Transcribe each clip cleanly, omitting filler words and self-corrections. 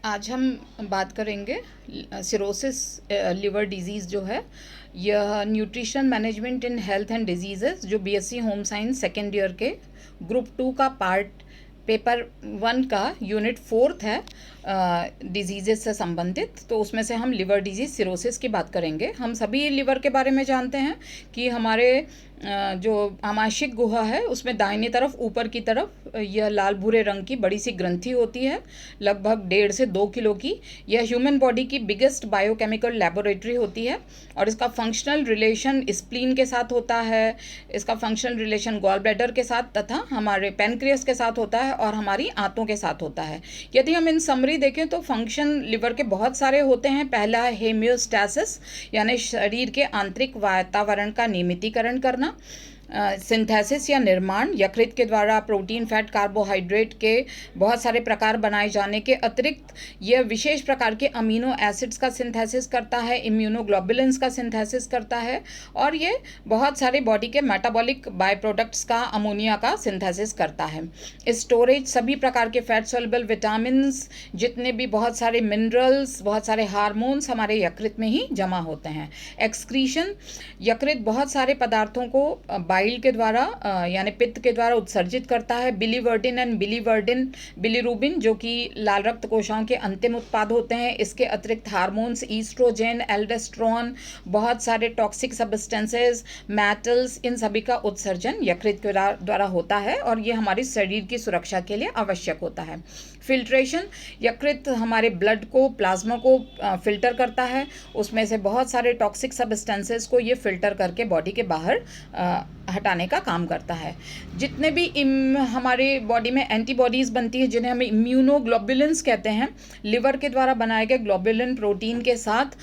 आज हम बात करेंगे सिरोसिस लिवर डिजीज़ जो है। यह nutrition management in health and diseases जो BSc home science second year के ग्रुप 2 का पार्ट पेपर 1 का यूनिट 4 है डिजीज़ेस से संबंधित। तो उसमें से हम लिवर डिजीज़ सिरोसिस की बात करेंगे। हम सभी लिवर के बारे में जानते हैं कि हमारे जो आमाशयिक गुहा है उसमें दाहिनी तरफ ऊपर की तरफ यह लाल भूरे रंग की बड़ी सी ग्रंथि होती है, लगभग 1.5 से 2 किलो की। यह ह्यूमन बॉडी की बिगेस्ट बायोकेमिकल लेबोरेटरी होती है और इसका फंक्शनल रिलेशन स्प्लीन के साथ होता है, इसका फंक्शनल रिलेशन गॉल ब्लैडर के साथ तथा हमारे पैनक्रियास के साथ होता है और हमारी आंतों के साथ होता है। यदि हम इन समरी देखें तो फंक्शन लिवर के बहुत सारे होते हैं। पहला है हेमियोस्टैसिस, यानी शरीर के आंतरिक वातावरण का नियमितीकरण करना। सिंथेसिस या निर्माण, यकृत के द्वारा प्रोटीन, फैट, कार्बोहाइड्रेट के बहुत सारे प्रकार बनाए जाने के अतिरिक्त यह विशेष प्रकार के अमीनो एसिड्स का सिंथेसिस करता है, इम्यूनोग्लोबुलिन्स का सिंथेसिस करता है और ये बहुत सारे बॉडी के मेटाबॉलिक बाय प्रोडक्ट्स का, अमोनिया का सिंथेसिस करता है। स्टोरेज, सभी प्रकार के फैट सोल्युबल विटामिन्स, जितने भी बहुत सारे मिनरल्स, बहुत सारे हार्मोन्स हमारे यकृत में ही जमा होते हैं। एक्सक्रीशन, यकृत बहुत सारे पदार्थों को बाइल के द्वारा यानी पित्त के द्वारा उत्सर्जित करता है। बिलीवर्डिन एंड बिलीरुबिन जो कि लाल रक्त कोशिकाओं के अंतिम उत्पाद होते हैं। इसके अतिरिक्त हार्मोन्स, ईस्ट्रोजेन, एल्डोस्टेरोन, बहुत सारे टॉक्सिक सब्सटेंसेस, मेटल्स, इन सभी का उत्सर्जन यकृत के द्वारा होता है और ये हमारी शरीर की सुरक्षा के लिए आवश्यक होता है। फिल्ट्रेशन, यकृत हमारे ब्लड को, प्लाज्मा को फिल्टर करता है। उसमें से बहुत सारे टॉक्सिक सब्सटेंसेस को ये फिल्टर करके बॉडी के बाहर हटाने का काम करता है। जितने भी हमारे बॉडी में एंटीबॉडीज़ बनती है जिन्हें हम इम्यूनोग्लोबुलिन्स कहते हैं, लिवर के द्वारा बनाए गए ग्लोबुलिन प्रोटीन के साथ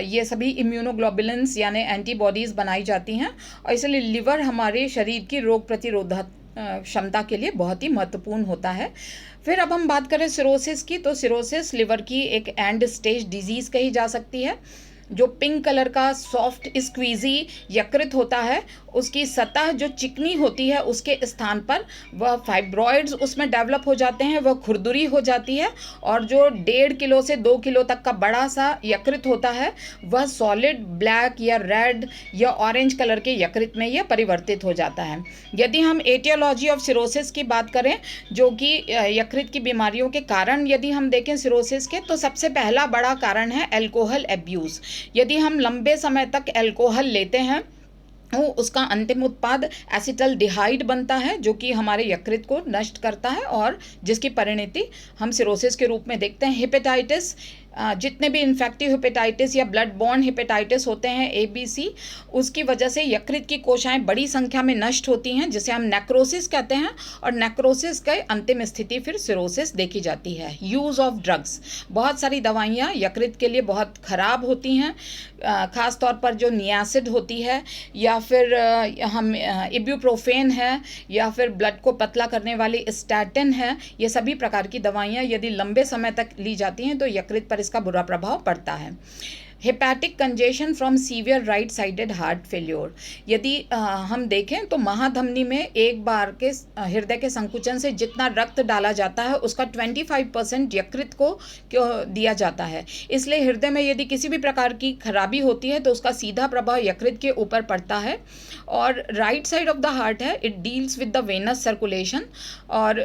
ये सभी इम्यूनोग्लोबुलिन्स यानी एंटीबॉडीज़ बनाई जाती हैं और इसलिए लिवर हमारे शरीर की रोग प्रतिरोधक क्षमता के लिए बहुत ही महत्वपूर्ण होता है। फिर अब हम बात करें सिरोसिस की, तो सिरोसिस लिवर की एक एंड स्टेज डिजीज़ कही जा सकती है। जो पिंक कलर का सॉफ्ट स्क्वीजी यकृत होता है, उसकी सतह जो चिकनी होती है उसके स्थान पर वह फाइब्रॉइड्स उसमें डेवलप हो जाते हैं, वह खुरदुरी हो जाती है और जो 1.5 किलो से 2 किलो तक का बड़ा सा यकृत होता है वह सॉलिड ब्लैक या रेड या ऑरेंज कलर के यकृत में यह परिवर्तित हो जाता है। यदि हम एटियोलॉजी ऑफ सिरोसिस की बात करें, जो कि यकृत की बीमारियों के कारण यदि हम देखें सिरोसिस के, तो सबसे पहला बड़ा कारण है अल्कोहल एब्यूज़। यदि हम लंबे समय तक अल्कोहल लेते हैं वो उसका अंतिम उत्पाद एसिटल्डिहाइड बनता है जो कि हमारे यकृत को नष्ट करता है और जिसकी परिणति हम सिरोसिस के रूप में देखते हैं। हेपेटाइटिस, जितने भी इन्फेक्टिव हेपेटाइटिस या ब्लड बॉर्न हेपेटाइटिस होते हैं ABC, उसकी वजह से यकृत की कोशिकाएं बड़ी संख्या में नष्ट होती हैं जिसे हम नेक्रोसिस कहते हैं और नेक्रोसिस के अंतिम स्थिति फिर सिरोसिस देखी जाती है। यूज़ ऑफ ड्रग्स, बहुत सारी दवाइयाँ यकृत के लिए बहुत ख़राब होती हैं, ख़ास तौर पर जो नियासिड होती है या फिर हम इब्यूप्रोफेन है या फिर ब्लड को पतला करने वाली स्टैटिन है, ये सभी प्रकार की दवाइयाँ यदि लंबे समय तक ली जाती हैं तो यकृत पर इसका बुरा प्रभाव पड़ता है। Hepatic congestion from severe right sided heart failure, यदि हम देखें तो महाधमनी में एक बार के हृदय के संकुचन से जितना रक्त डाला जाता है उसका 25% यकृत को दिया जाता है। इसलिए हृदय में यदि किसी भी प्रकार की खराबी होती है तो उसका सीधा प्रभाव यकृत के ऊपर पड़ता है। और right side of the heart है, it deals with the venous circulation और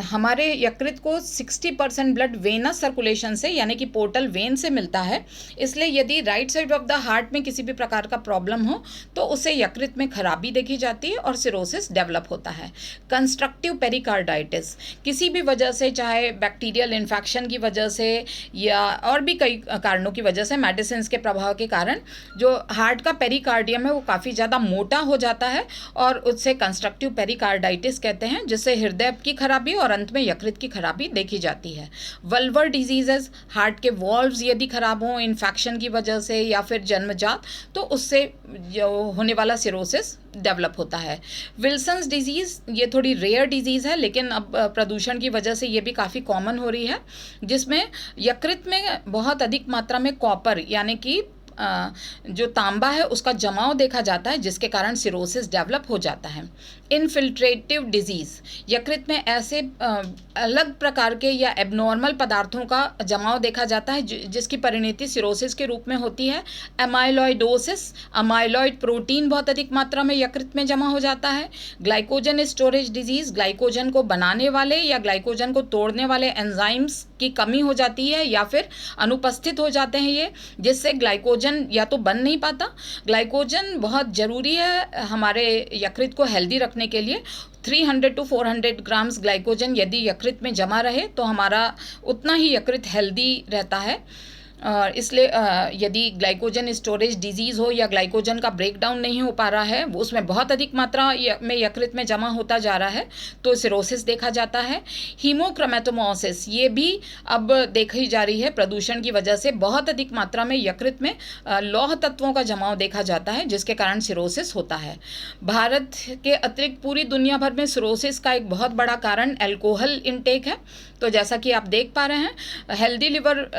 हमारे यकृत को 60% ब्लड वेनस सर्कुलेशन से यानी कि पोर्टल वेन से मिलता है। इसलिए यदि right side of the heart में किसी भी प्रकार का प्रॉब्लम हो तो उससे यकृत में खराबी देखी जाती है और सिरोसिस डेवलप होता है। कंस्ट्रक्टिव पेरिकार्डाइटिस, किसी भी वजह से, चाहे बैक्टीरियल इन्फेक्शन की वजह से या और भी कई कारणों की वजह से, मेडिसिन के प्रभाव के कारण जो हार्ट का पेरिकार्डियम है वो काफ़ी ज़्यादा मोटा हो जाता है और उससे कंस्ट्रक्टिव पेरिकार्डाइटिस कहते हैं, जिससे हृदय की खराबी और अंत में यकृत की खराबी देखी जाती है। वल्वर डिजीजेस, हार्ट के वॉल्व्स यदि खराब हों इन्फेक्शन की वजह से या फिर जन्मजात, तो उससे जो होने वाला सिरोसिस डेवलप होता है। विल्सन्स डिजीज़, ये थोड़ी रेयर डिजीज़ है लेकिन अब प्रदूषण की वजह से ये भी काफ़ी कॉमन हो रही है, जिसमें यकृत में बहुत अधिक मात्रा में कॉपर यानी कि जो तांबा है उसका जमाव देखा जाता है जिसके कारण सिरोसिस डेवलप हो जाता है। इनफिल्ट्रेटिव डिजीज़, यकृत में ऐसे अलग प्रकार के या एबनॉर्मल पदार्थों का जमाव देखा जाता है जिसकी परिणति सिरोसिस के रूप में होती है। एमाइलॉइडोसिस, अमाइलॉइड प्रोटीन बहुत अधिक मात्रा में यकृत में जमा हो जाता है। ग्लाइकोजन स्टोरेज डिजीज़, ग्लाइकोजन को बनाने वाले या ग्लाइकोजन को तोड़ने वाले एंजाइम्स की कमी हो जाती है या फिर अनुपस्थित हो जाते हैं ये, जिससे ग्लाइकोजन या तो बन नहीं पाता। ग्लाइकोजन बहुत ज़रूरी है हमारे यकृत को हेल्दी रखने के लिए। 300 to 400 ग्राम्स ग्लाइकोजन यदि यकृत में जमा रहे तो हमारा उतना ही यकृत हेल्दी रहता है। और इसलिए यदि ग्लाइकोजन स्टोरेज डिजीज़ हो या ग्लाइकोजन का ब्रेकडाउन नहीं हो पा रहा है, वो उसमें बहुत अधिक मात्रा में यकृत में जमा होता जा रहा है, तो सिरोसिस देखा जाता है। हीमोक्रोमेटोमोसिस, ये भी अब देखी जा रही है प्रदूषण की वजह से बहुत अधिक मात्रा में यकृत में लौह तत्वों का जमाव देखा जाता है, जिसके कारण सिरोसिस होता है। भारत के अतिरिक्त पूरी दुनिया भर में सिरोसिस का एक बहुत बड़ा कारण अल्कोहल इंटेक है। तो जैसा कि आप देख पा रहे हैं, हेल्दी लिवर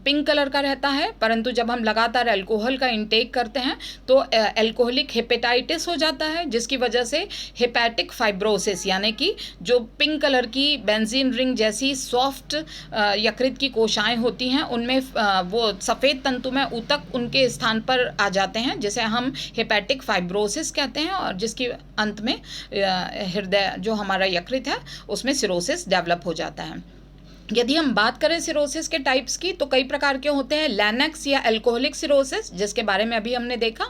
पिंक कलर का रहता है, परंतु जब हम लगातार अल्कोहल का इंटेक करते हैं तो अल्कोहलिक हेपेटाइटिस हो जाता है, जिसकी वजह से हेपेटिक फाइब्रोसिस, यानी कि जो पिंक कलर की बेंजीन रिंग जैसी सॉफ्ट यकृत की कोशिकाएं होती हैं, उनमें वो सफ़ेद तंतुमय ऊतक उनके स्थान पर आ जाते हैं, जिसे हम हेपेटिक फाइब्रोसिस कहते हैं, और जिसके अंत में हृदय जो हमारा यकृत है उसमें सिरोसिस डेवलप हो जाता है। यदि हम बात करें सिरोसिस के टाइप्स की, तो कई प्रकार के होते हैं। लैनेक्स या अल्कोहलिक सिरोसिस, जिसके बारे में अभी हमने देखा।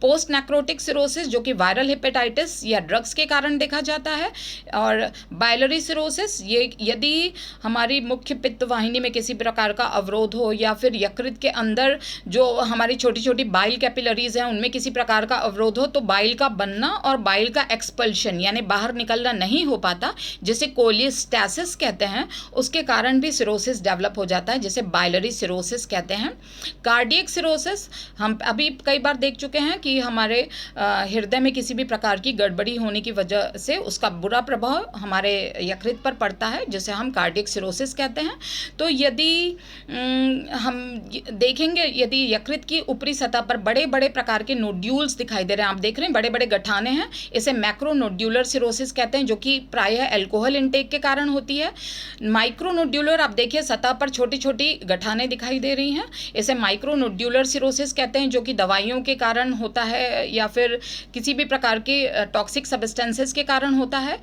पोस्ट नेक्रोटिक सिरोसिस, जो कि वायरल हेपेटाइटिस या ड्रग्स के कारण देखा जाता है। और बाइलरी सिरोसिस, ये यदि हमारी मुख्य पित्त वाहिनी में किसी प्रकार का अवरोध हो या फिर यकृत के अंदर जो हमारी छोटी छोटी बाइल कैपिलरीज हैं उनमें किसी प्रकार का अवरोध हो, तो बाइल का बनना और बाइल का एक्सपल्शन यानी बाहर निकलना नहीं हो पाता, जिसे कोलिस्टैसिस कहते हैं, उसके कारण भी सिरोसिस डेवलप हो जाता है, जिसे बाइलरी सिरोसिस कहते हैं। कार्डियक सिरोसिस, हम अभी कई बार देख चुके हैं कि हमारे हृदय में किसी भी प्रकार की गड़बड़ी होने की वजह से उसका बुरा प्रभाव हमारे यकृत पर पड़ता है, जिसे हम कार्डियक सिरोसिस कहते हैं। तो यदि हम देखेंगे, यदि यकृत की ऊपरी सतह पर बड़े बड़े प्रकार के नोड्यूल्स दिखाई दे रहे हैं, आप देख रहे हैं बड़े बड़े गठाने हैं, इसे मैक्रोनोड्यूलर सिरोसिस कहते हैं, जो कि प्रायः अल्कोहल इंटेक के कारण होती है। माइक्रोनोड्यूलर, आप देखिए सतह पर छोटी छोटी गठाने दिखाई दे रही हैं, इसे माइक्रोनोड्यूलर सिरोसिस कहते हैं, जो कि दवाइयों के कारण होता है या फिर किसी भी प्रकार के टॉक्सिक सब्सटेंसेस के कारण होता है।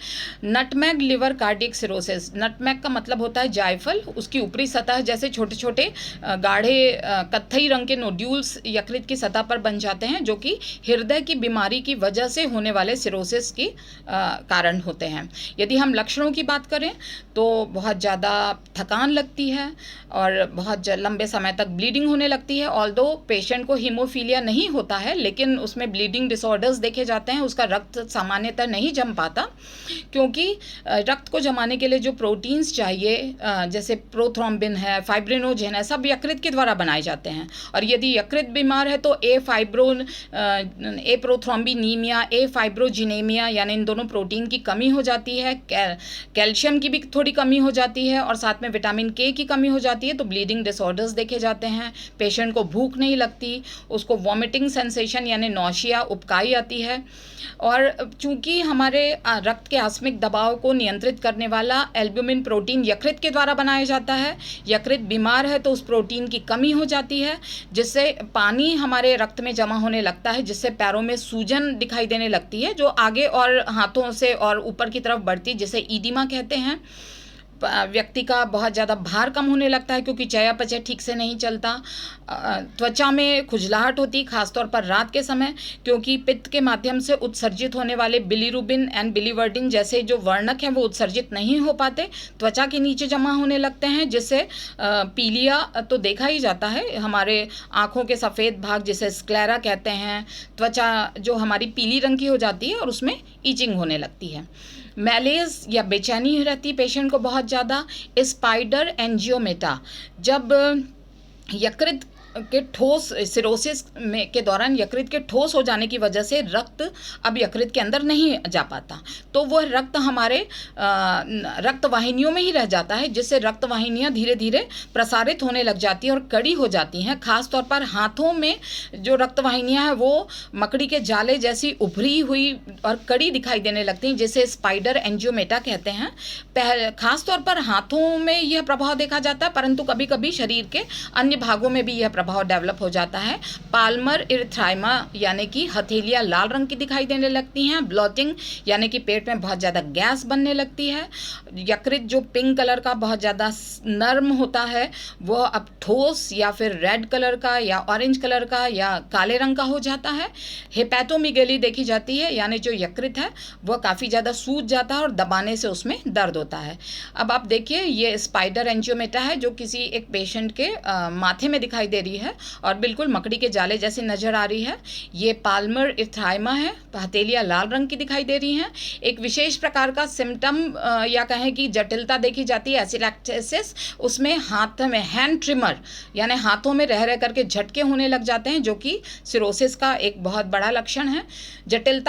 Nutmeg liver cardiac cirrhosis, nutmeg का मतलब होता है जायफल, उसकी ऊपरी सतह जैसे छोटे छोटे गाढ़े कत्थई रंग के नोड्यूल्स यकृत की सतह पर बन जाते हैं, जो कि हृदय की बीमारी की वजह से होने वाले सिरोसिस की कारण होते हैं। यदि हम लक्षणों की बात करें तो बहुत ज़्यादा थकान लगती है और बहुत लंबे समय तक ब्लीडिंग होने लगती है। ऑल्दो पेशेंट को हीमोफीलिया नहीं होता है, लेकिन उसमें ब्लीडिंग डिसऑर्डर्स देखे जाते हैं। उसका रक्त सामान्यतः नहीं जम पाता, क्योंकि रक्त को जमाने के लिए जो प्रोटीन्स चाहिए, जैसे प्रोथ्रोम्बिन है, फाइब्रिनोजेन है, सब यकृत के द्वारा बनाए जाते हैं। और यदि यकृत बीमार है तो ए प्रोथ्रोम्बिनीमिया, ए फाइब्रोजिनेमिया, यानी इन दोनों प्रोटीन की कमी हो जाती है। कैल्शियम की भी थोड़ी कमी हो जाती है और साथ में विटामिन के की कमी हो जाती है, तो ब्लीडिंग डिसऑर्डर्स देखे जाते हैं। पेशेंट को भूख नहीं लगती, उसको वॉमिटिंग सेंसेशन यानी नौशिया, उबकाई आती है। और चूंकि हमारे रक्त के आस्मिक दबाव को नियंत्रित करने वाला एल्ब्यूमिन प्रोटीन यकृत के द्वारा बनाया जाता है, यकृत बीमार है तो उस प्रोटीन की कमी हो जाती है, जिससे पानी हमारे रक्त में जमा होने लगता है, जिससे पैरों में सूजन दिखाई देने लगती है, जो आगे और हाथों से और ऊपर की तरफ बढ़ती, जिसे ईडिमा कहते हैं। व्यक्ति का बहुत ज़्यादा भार कम होने लगता है, क्योंकि चयापचय ठीक से नहीं चलता। त्वचा में खुजलाहट होती, खासतौर पर रात के समय, क्योंकि पित्त के माध्यम से उत्सर्जित होने वाले बिलीरुबिन एंड बिलीवर्डिन जैसे जो वर्णक हैं वो उत्सर्जित नहीं हो पाते, त्वचा के नीचे जमा होने लगते हैं, जिससे पीलिया तो देखा ही जाता है। हमारे आँखों के सफ़ेद भाग, जिसे स्क्लेरा कहते हैं, त्वचा जो हमारी पीली रंग की हो जाती है और उसमें ईचिंग होने लगती है। मैलेज या बेचैनी रहती पेशेंट को बहुत ज़्यादा। स्पाइडर एंजियोमेटा, जब यकृत के ठोस सिरोसिस में के दौरान यकृत के ठोस हो जाने की वजह से रक्त अब यकृत के अंदर नहीं जा पाता, तो वह रक्त हमारे रक्त वाहिनियों में ही रह जाता है, जिससे रक्त वाहिनियाँ धीरे धीरे प्रसारित होने लग जाती हैं और कड़ी हो जाती हैं। खास तौर पर हाथों में जो रक्त वाहिनियाँ हैं वो मकड़ी के जाले जैसी उभरी हुई और कड़ी दिखाई देने लगती हैं, जिसे स्पाइडर एंजियोमेटा कहते हैं। खास तौर पर हाथों में यह प्रभाव देखा जाता है, परंतु कभी कभी शरीर के अन्य भागों में भी यह प्रभाव डेवलप हो जाता है। पाल्मर इरिथ्राइमा यानी कि हथेलियाँ लाल रंग की दिखाई देने लगती हैं। ब्लॉटिंग यानी कि पेट में बहुत ज़्यादा गैस बनने लगती है। यकृत जो पिंक कलर का बहुत ज़्यादा नर्म होता है वह अब ठोस या फिर रेड कलर का या ऑरेंज कलर का या काले रंग का हो जाता है। हेपेटोमीगेली देखी जाती है, यानी जो यकृत है वह काफ़ी ज़्यादा सूज जाता है और दबाने से उसमें दर्द होता है। अब आप देखिए ये स्पाइडर एंजियोमेटा है जो किसी एक पेशेंट के माथे में दिखाई दे रही है और बिल्कुल मकड़ी के जाले जैसी नज़र आ रही है। ये पाल्मर इरिथ्राइमा है, हथेलियाँ लाल रंग की दिखाई दे रही हैं। एक विशेष प्रकार का सिम्टम या कहें कि जटिलता देखी जाती है एसिलैक्टेसिस, उसमें हाथ में हैंड ट्रिमर यानी हाथों में रह रह करके झटके होने लग जाते हैं, जो कि सिरोसिस का एक बहुत बड़ा लक्षण है। जटिलता